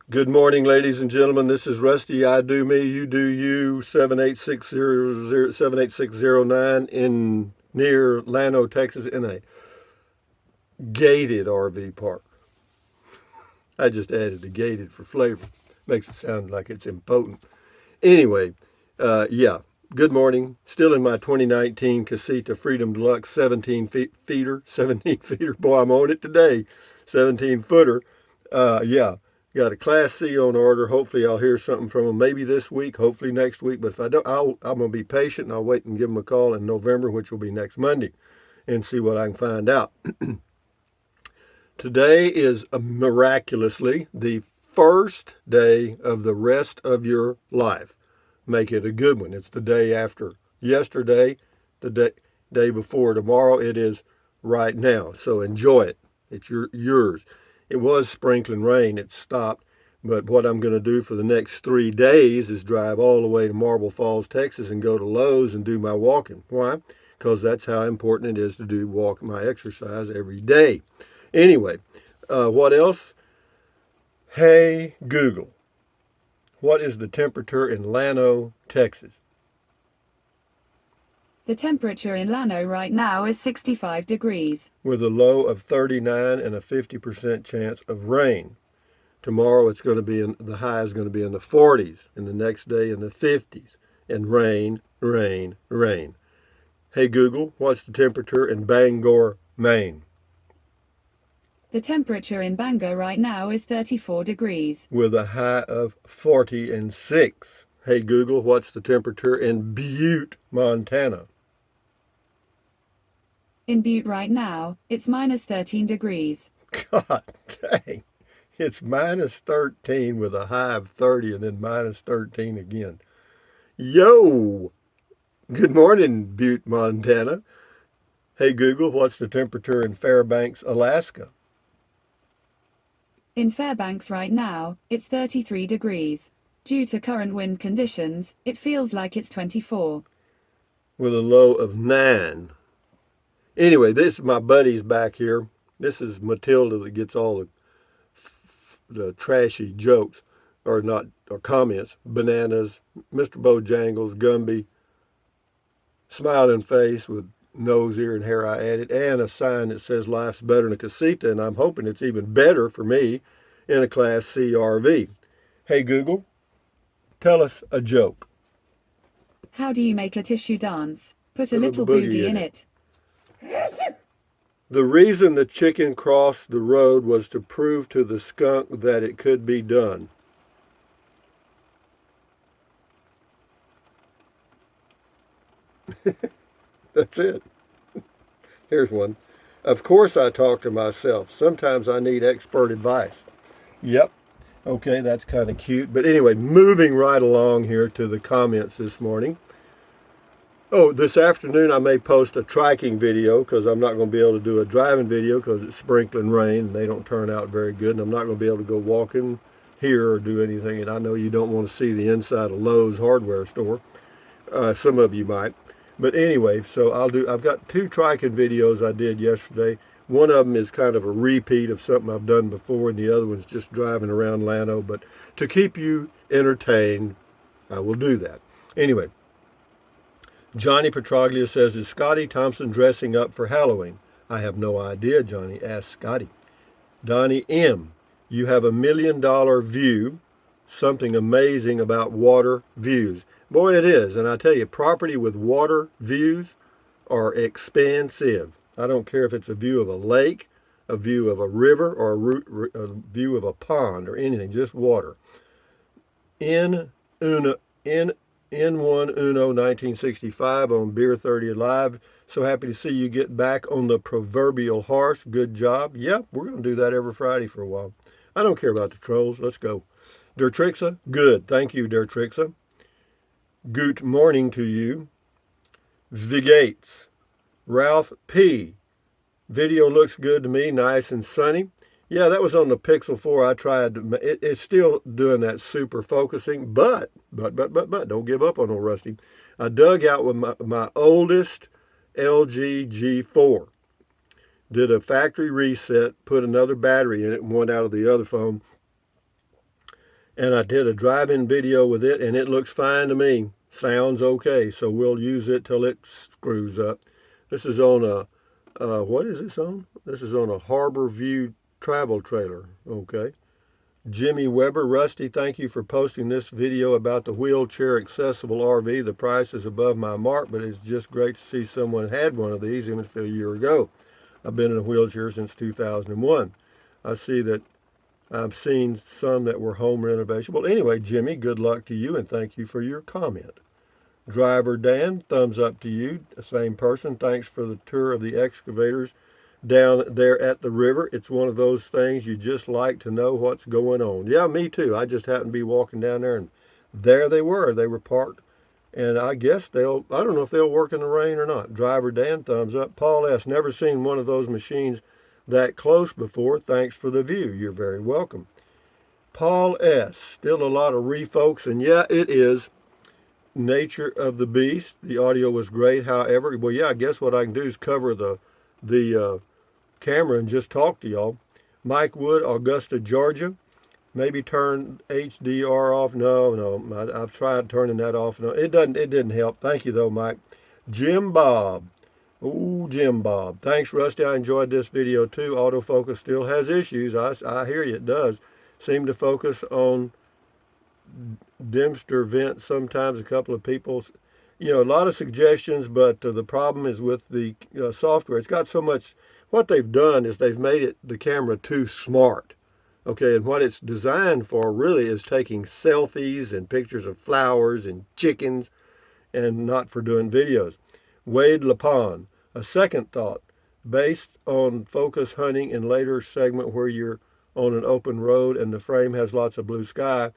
Good morning, ladies and gentlemen. This is Rusty. I do me, you do you. 78609 in near Llano, Texas, in a gated RV park. I just added the gated for flavor. Makes it sound like it's impotent. Anyway, yeah. Good morning. Still in my 2019 Casita Freedom Deluxe 17 feeder. 17 feeder. Boy, I'm on it today. 17 footer. Yeah. Got a Class C on order. Hopefully, I'll hear something from them maybe this week, hopefully next week. But if I don't, I'm going to be patient and I'll wait and give them a call in November, which will be next Monday, and see what I can find out. Today is miraculously the first day of the rest of your life. Make it a good one. It's the day after yesterday, the day before tomorrow. It is right now. So enjoy it. It's yours. It was sprinkling rain. It stopped. But what I'm going to do for the next 3 days is drive all the way to Marble Falls, Texas, and go to Lowe's and do my walking. Why? Because that's how important it is to walk my exercise every day. Anyway, what else? Hey, Google, what is the temperature in Llano, Texas? The temperature in Llano right now is 65 degrees. With a low of 39 and a 50% chance of rain. Tomorrow it's going to be the high is going to be in the 40s, and the next day in the 50s. And rain, rain, rain. Hey Google, what's the temperature in Bangor, Maine? The temperature in Bangor right now is 34 degrees. With a high of 46. Hey Google, what's the temperature in Butte, Montana? In Butte right now, it's minus 13 degrees. God dang. It's minus 13 with a high of 30 and then minus 13 again. Yo! Good morning, Butte, Montana. Hey Google, what's the temperature in Fairbanks, Alaska? In Fairbanks right now, it's 33 degrees. Due to current wind conditions, it feels like it's 24. With a low of 9. Anyway, this is my buddies back here. This is Matilda that gets all the trashy jokes, or comments. Bananas, Mr. Bojangles, Gumby, smiling face with nose, ear, and hair I added, and a sign that says life's better in a casita, and I'm hoping it's even better for me in a Class C RV. Hey Google, tell us a joke. How do you make a tissue dance? Put a little boogie in it. The reason the chicken crossed the road was to prove to the skunk that it could be done. That's it. Here's one. Of course I talk to myself. Sometimes I need expert advice. Yep. Okay, that's kind of cute. But anyway, moving right along here to the comments this morning. Oh, this afternoon I may post a triking video because I'm not going to be able to do a driving video because it's sprinkling rain and they don't turn out very good. And I'm not going to be able to go walking here or do anything. And I know you don't want to see the inside of Lowe's hardware store. Some of you might. But anyway, so I've got 2 triking videos I did yesterday. One of them is kind of a repeat of something I've done before, and the other one's just driving around Llano. But to keep you entertained, I will do that. Anyway, Johnny Petroglia says, is Scotty Thompson dressing up for Halloween? I have no idea, Johnny. Ask Scotty. Donnie M., you have $1 million view. Something amazing about water views. Boy, it is. And I tell you, property with water views are expensive. I don't care if it's a view of a lake, a view of a river, or a view of a pond or anything, just water. N1 Uno 1965 on Beer 30 Live. So happy to see you get back on the proverbial horse. Good job. Yep, we're going to do that every Friday for a while. I don't care about the trolls. Let's go. Dertrixa, good. Thank you, Dertrixa. Good morning to you. Vigates. Ralph P. Video looks good to me, nice and sunny. Yeah, that was on the Pixel 4. I tried to, it's still doing that super focusing, but, don't give up on old Rusty. I dug out with my oldest LG G4. did a factory reset, put another battery in it, and one out of the other phone, and I did a drive-in video with it, and it looks fine to me. Sounds okay, so we'll use it till it screws up. This is on a, what is this on? This is on a Harbor View travel trailer, okay. Jimmy Weber, Rusty, thank you for posting this video about the wheelchair accessible RV. The price is above my mark, but it's just great to see someone had one of these, even if a year ago. I've been in a wheelchair since 2001. I see that I've seen some that were home renovation. Well, anyway, Jimmy, good luck to you, and thank you for your comment. Driver Dan, thumbs up to you. Same person. Thanks for the tour of the excavators down there at the river. It's one of those things you just like to know what's going on. Yeah, me too. I just happened to be walking down there, and there they were. They were parked, and I guess I don't know if they'll work in the rain or not. Driver Dan, thumbs up. Paul S., never seen one of those machines that close before. Thanks for the view. You're very welcome. Paul S., still a lot of refocus, and yeah, it is nature of the beast. The audio was great, however. Well, yeah, I guess what I can do is cover the camera and just talk to y'all. Mike Wood, Augusta, Georgia. Maybe turn HDR off. No, I've tried turning that off. No, it didn't help. Thank you though, Mike. Jim Bob. Ooh, Jim Bob. Thanks, Rusty. I enjoyed this video too. Autofocus still has issues. I hear you, it does. Seem to focus on Dempster vent sometimes. A couple of people, a lot of suggestions, but the problem is with the software. It's got so much. What they've done is they've made the camera too smart. Okay, and what it's designed for really is taking selfies and pictures of flowers and chickens, and not for doing videos. Wade Lapon, a second thought, based on focus hunting in later segment where you're on an open road and the frame has lots of blue sky,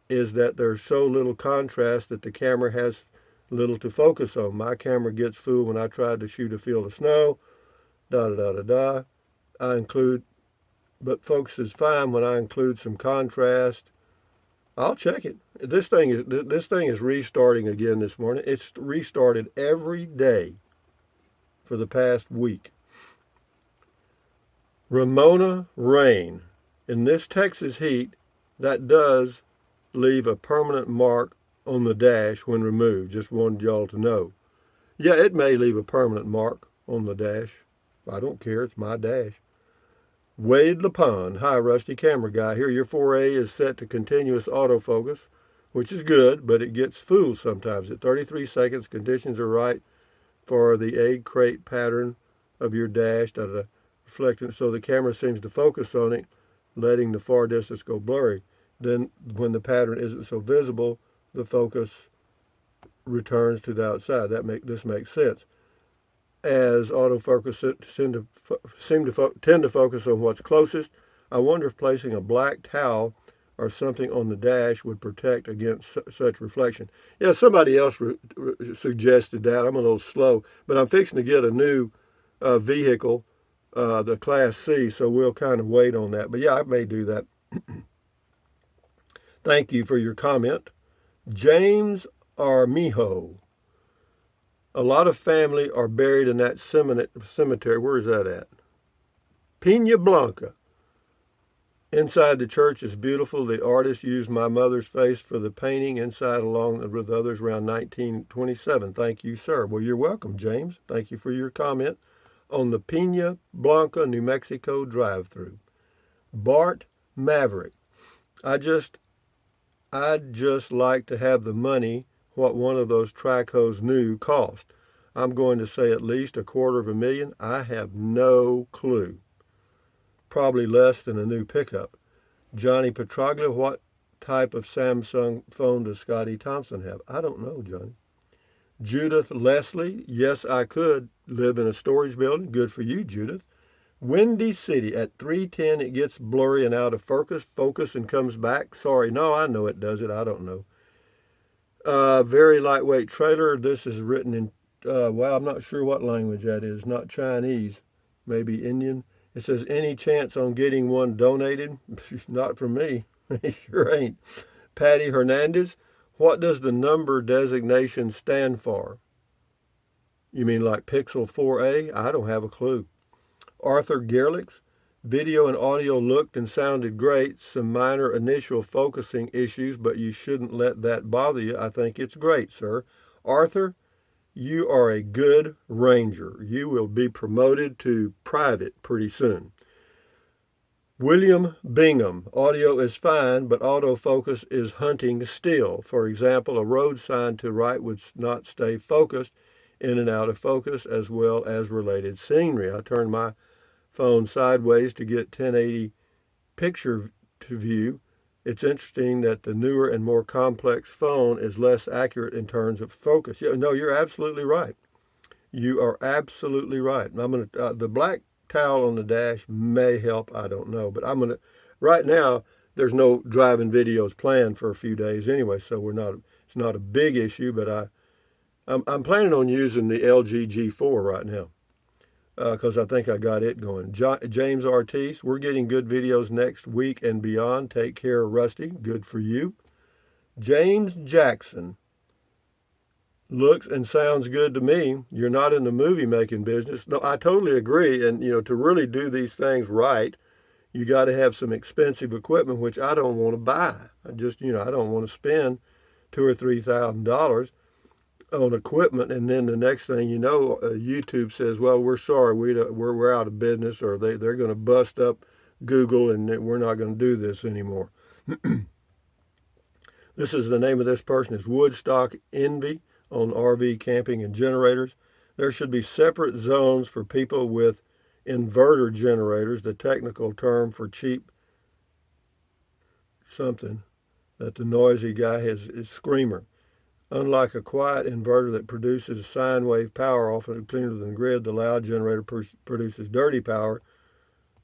is that there's so little contrast that the camera has little to focus on. My camera gets fooled when I try to shoot a field of snow, I include, but focus is fine when I include some contrast. I'll check it. This thing is restarting again this morning. It's restarted every day for the past week. Ramona Rain, in this Texas heat, that does leave a permanent mark on the dash when removed. Just wanted y'all to know. Yeah, it may leave a permanent mark on the dash. I don't care. It's my dash. Wade Lapon, hi Rusty, camera guy here. Your 4A is set to continuous autofocus, which is good, but it gets fooled sometimes. At 33 seconds, conditions are right for the egg crate pattern of your dash, reflecting, so the camera seems to focus on it, letting the far distance go blurry. Then, when the pattern isn't so visible, the focus returns to the outside. This makes sense. As autofocus tend to focus on what's closest, I wonder if placing a black towel or something on the dash would protect against such reflection. Yeah, somebody else suggested that. I'm a little slow, but I'm fixing to get a new vehicle, the Class C, so we'll kind of wait on that. But yeah, I may do that. Thank you for your comment. James Armijo. A lot of family are buried in that cemetery. Where is that at? Pina Blanca. Inside the church is beautiful. The artist used my mother's face for the painting inside along with others around 1927. Thank you, sir. Well, you're welcome, James. Thank you for your comment on the Pina Blanca, New Mexico drive-through. Bart Maverick. I'd just like to have the money what one of those Tracos new cost. I'm going to say at least $250,000. I have no clue. Probably less than a new pickup. Johnny Petraglia, what type of Samsung phone does Scotty Thompson have? I don't know, Johnny. Judith Leslie, yes, I could live in a storage building. Good for you, Judith. Windy City, at 310 it gets blurry and out of focus and comes back. Sorry, no, I know it does it. I don't know. Very lightweight trailer. This is written in, well, I'm not sure what language that is. Not Chinese, maybe Indian. It says, any chance on getting one donated? Not from me. It sure ain't. Patty Hernandez, what does the number designation stand for? You mean like Pixel 4a? I don't have a clue. Arthur Gerlich's video and audio looked and sounded great. Some minor initial focusing issues, but you shouldn't let that bother you. I think it's great, sir. Arthur, you are a good ranger. You will be promoted to private pretty soon. William Bingham, audio is fine, but autofocus is hunting still. For example, a road sign to right would not stay focused, in and out of focus, as well as related scenery. I turned my phone sideways to get 1080 picture to view. It's interesting that the newer and more complex phone is less accurate in terms of focus. Yeah, no, you're absolutely right. You are absolutely right. I'm gonna the black towel on the dash may help. I don't know, but I'm gonna. Right now, there's no driving videos planned for a few days anyway, so we're not. It's not a big issue, but I'm planning on using the LG G4 right now because I think I got it going. James Ortiz, we're getting good videos next week and beyond. Take care, Rusty. Good for you. James Jackson, looks and sounds good to me. You're not in the movie making business. No, I totally agree. And, to really do these things right, you got to have some expensive equipment, which I don't want to buy. I just, I don't want to spend $2,000 or $3,000 on equipment, and then the next thing you know, YouTube says, "Well, we're sorry, we're out of business," or they're going to bust up Google, and we're not going to do this anymore. This is the name of this person is Woodstock Envy on RV camping and generators. There should be separate zones for people with inverter generators, the technical term for cheap something that the noisy guy is screamer. Unlike a quiet inverter that produces sine wave power, often cleaner than the grid, the loud generator produces dirty power,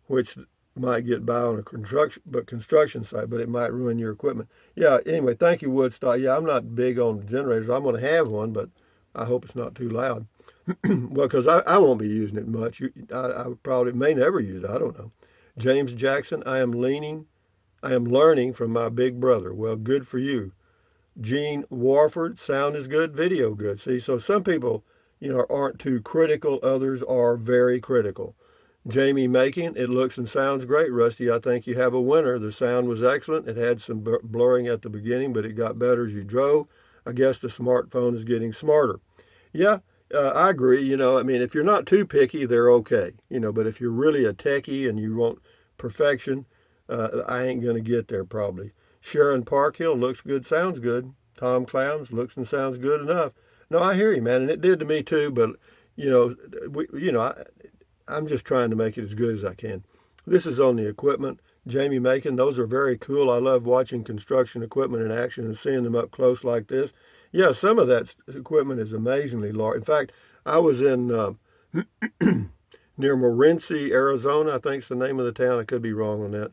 which might get by on a construction site, but it might ruin your equipment. Yeah, anyway, thank you, Woodstock. Yeah, I'm not big on generators. I'm going to have one, but I hope it's not too loud. Well, because I won't be using it much. I probably may never use it. I don't know. James Jackson, I am learning from my big brother. Well, good for you. Gene Warford, sound is good, video good. See, so some people, aren't too critical. Others are very critical. Jamie Macon, it looks and sounds great, Rusty. I think you have a winner. The sound was excellent. It had some blurring at the beginning, but it got better as you drove. I guess the smartphone is getting smarter. Yeah, I agree. If you're not too picky, they're okay. But if you're really a techie and you want perfection, I ain't going to get there probably. Sharon Parkhill, looks good, sounds good. Tom Clowns, looks and sounds good enough. No, I hear you, man, and it did to me too. But I'm just trying to make it as good as I can. This is on the equipment. Jamie Macon, those are very cool. I love watching construction equipment in action and seeing them up close like this. Yeah, some of that equipment is amazingly large. In fact, I was in near Morenci, Arizona. I think it's the name of the town. I could be wrong on that.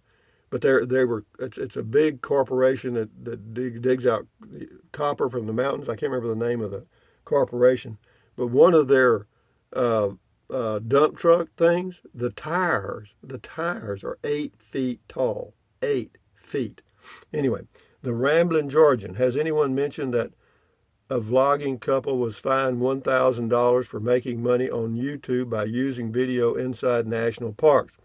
But it's a big corporation that digs out copper from the mountains. I can't remember the name of the corporation. But one of their dump truck things, the tires are 8 feet tall. 8 feet. Anyway, the Ramblin' Georgian. Has anyone mentioned that a vlogging couple was fined $1,000 for making money on YouTube by using video inside national parks,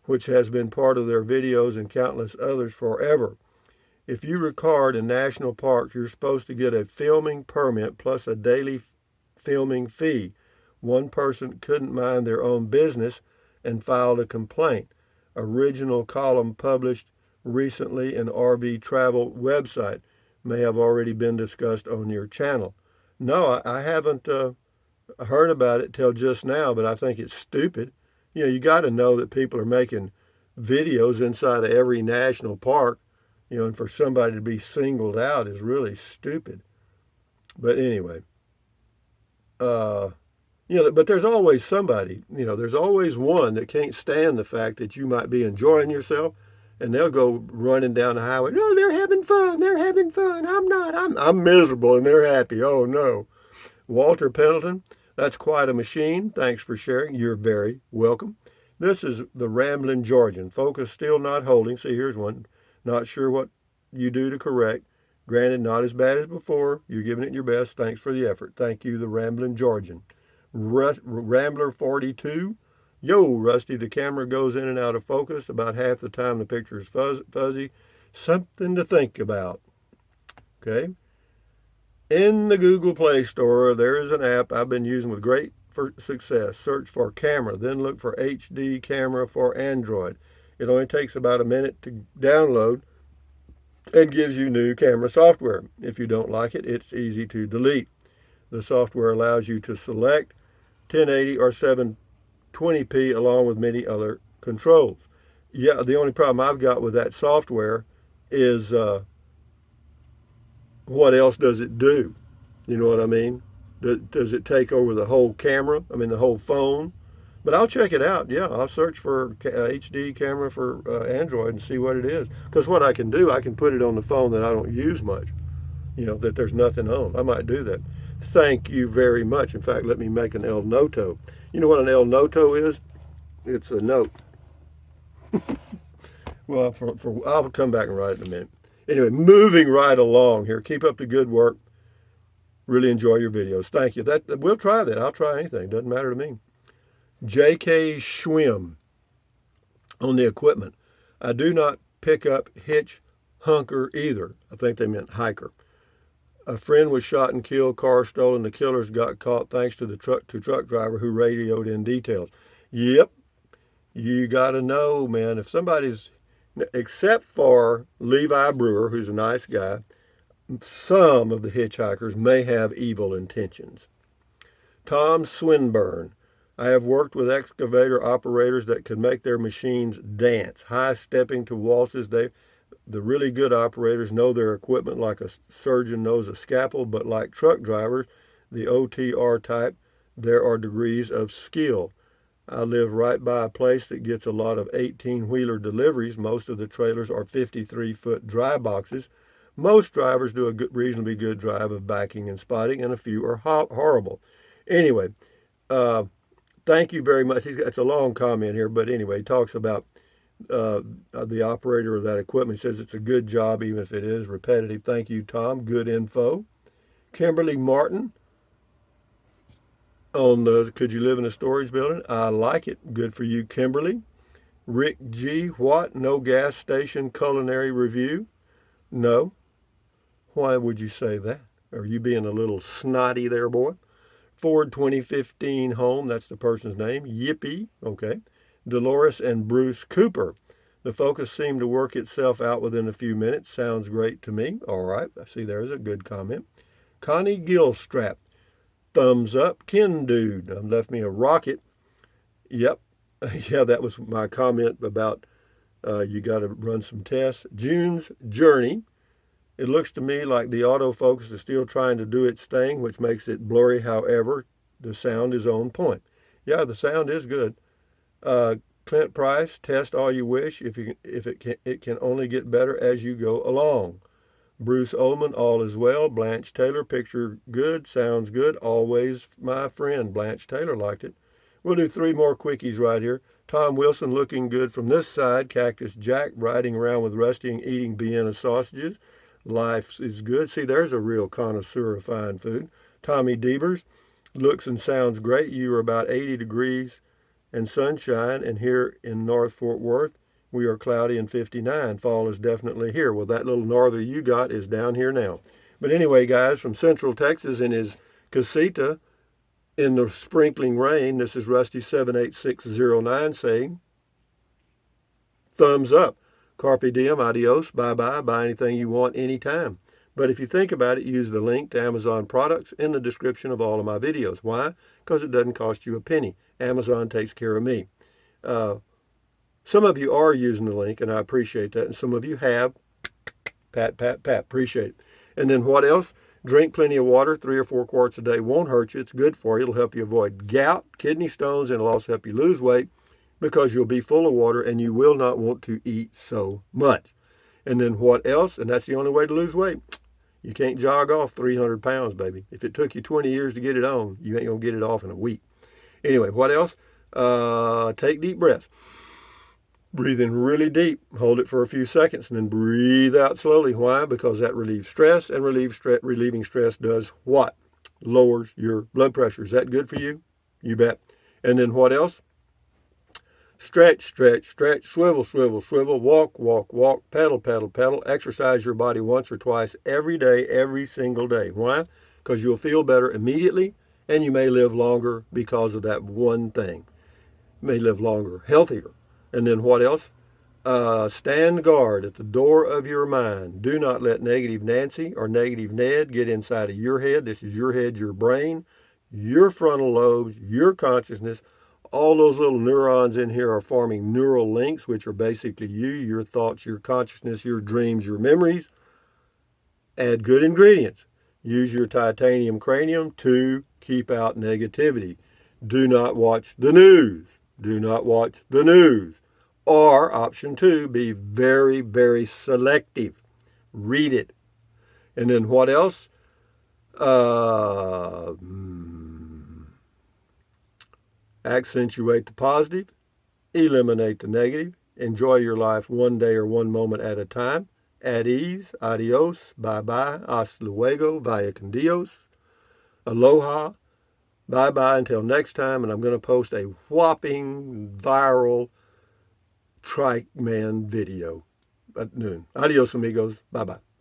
which has been part of their videos and countless others forever? If you record in national parks, you're supposed to get a filming permit plus a daily filming fee. One person couldn't mind their own business and filed a complaint. Original column published recently in RV Travel website. May have already been discussed on your channel. No, I haven't heard about it till just now, but I think it's stupid. You got to know that people are making videos inside of every national park, and for somebody to be singled out is really stupid. But anyway, but there's always somebody, there's always one that can't stand the fact that you might be enjoying yourself, and they'll go running down the highway. No, they're having fun. They're having fun. I'm not. I'm miserable, and they're happy. Oh no. Walter Pendleton, that's quite a machine. Thanks for sharing. You're very welcome. This is the Ramblin' Georgian. Focus still not holding. See, here's one. Not sure what you do to correct. Granted, not as bad as before. You're giving it your best. Thanks for the effort. Thank you, the Ramblin' Georgian. Rambler 42. Yo, Rusty, the camera goes in and out of focus. About half the time the picture is fuzzy. Something to think about. Okay. In the Google Play Store, there is an app I've been using with great success. Search for camera, then look for HD camera for Android. It only takes about a minute to download and gives you new camera software. If you don't like it, it's easy to delete. The software allows you to select 1080 or 720p along with many other controls. Yeah, the only problem I've got with that software is what else does it do? You know what I mean? Does it take over the whole camera? I mean, the whole phone? But I'll check it out. Yeah, I'll search for HD camera for Android and see what it is. Because what I can do, I can put it on the phone that I don't use much. You know, that there's nothing on. I might do that. Thank you very much. In fact, let me make an El Noto. You know what an El Noto is? It's a note. Well, I'll come back and write it in a minute. Anyway, moving right along here. Keep up the good work. Really enjoy your videos. Thank you. We'll try that. I'll try anything. Doesn't matter to me. J.K. Schwim on the equipment. I do not pick up hitch hunker either. I think they meant hiker. A friend was shot and killed, car stolen. The killers got caught thanks to the truck driver who radioed in details. Yep. You got to know, man, if somebody's, except for Levi Brewer, who's a nice guy, some of the hitchhikers may have evil intentions. Tom Swinburne. I have worked with excavator operators that could make their machines dance, high stepping to waltzes. The really good operators know their equipment like a surgeon knows a scalpel, but like truck drivers, the OTR type, there are degrees of skill. I live right by a place that gets a lot of 18-wheeler deliveries. Most of the trailers are 53-foot dry boxes. Most drivers do a reasonably good drive of backing and spotting, and a few are horrible. Anyway, thank you very much. It's a long comment here, but anyway, he talks about the operator of that equipment. He says it's a good job, even if it is repetitive. Thank you, Tom. Good info. Kimberly Martin on the Could You Live in a Storage Building? I like it. Good for you, Kimberly. Rick G. What? No gas station culinary review? No. Why would you say that? Are you being a little snotty there, boy? Ford 2015 home, that's the person's name. Yippee. Okay. Dolores and Bruce Cooper. The focus seemed to work itself out within a few minutes. Sounds great to me. All right. I see there's a good comment. Connie Gilstrap. Thumbs up. Ken Dude. Left me a rocket. Yep. Yeah, that was my comment about you got to run some tests. June's Journey. It looks to me like the autofocus is still trying to do its thing, which makes it blurry. However, the sound is on point. Yeah, the sound is good. Clint Price, test all you wish. It can only get better as you go along. Bruce Ullman, all is well. Blanche Taylor, picture good, sounds good. Always my friend. Blanche Taylor liked it. We'll do 3 more quickies right here. Tom Wilson, looking good from this side. Cactus Jack, riding around with Rusty and eating Vienna sausages. Life is good. See, there's a real connoisseur of fine food. Tommy Devers, looks and sounds great. You are about 80 degrees and sunshine, and here in North Fort Worth, we are cloudy and 59. Fall is definitely here. Well, that little norther you got is down here now. But anyway, guys, from Central Texas in his casita in the sprinkling rain, this is Rusty 78609 saying, thumbs up. Carpe diem, adios, bye-bye, buy anything you want anytime. But if you think about it, use the link to Amazon products in the description of all of my videos. Why? Because it doesn't cost you a penny. Amazon takes care of me. Some of you are using the link, and I appreciate that. And some of you have. Pat, pat, pat. Appreciate it. And then what else? Drink plenty of water. 3 or 4 quarts a day won't hurt you. It's good for you. It'll help you avoid gout, kidney stones, and it'll also help you lose weight because you'll be full of water and you will not want to eat so much. And then what else? And that's the only way to lose weight. You can't jog off 300 pounds, baby. If it took you 20 years to get it on, you ain't going to get it off in a week. Anyway, what else? Take deep breaths. Breathe in really deep. Hold it for a few seconds and then breathe out slowly. Why? Because that relieves stress, and relieving stress does what? Lowers your blood pressure. Is that good for you? You bet. And then what else? Stretch, stretch, stretch, swivel, swivel, swivel, walk, walk, walk, pedal, pedal, pedal. Exercise your body once or twice every day, every single day. Why? Because you'll feel better immediately and you may live longer because of that one thing. You may live longer, healthier. And then what else? Stand guard at the door of your mind. Do not let negative Nancy or negative Ned get inside of your head. This is your head, your brain, your frontal lobes, your consciousness. All those little neurons in here are forming neural links, which are basically you, your thoughts, your consciousness, your dreams, your memories. Add good ingredients. Use your titanium cranium to keep out negativity. Do not watch the news. Do not watch the news. Or option 2, be very, very selective. Read it. And then what else? Accentuate the positive. Eliminate the negative. Enjoy your life one day or one moment at a time. At ease. Adios. Bye-bye. Hasta luego. Vaya con Dios. Aloha. Bye-bye until next time. And I'm going to post a whopping viral Trike Man video at noon. Adios, amigos. Bye-bye.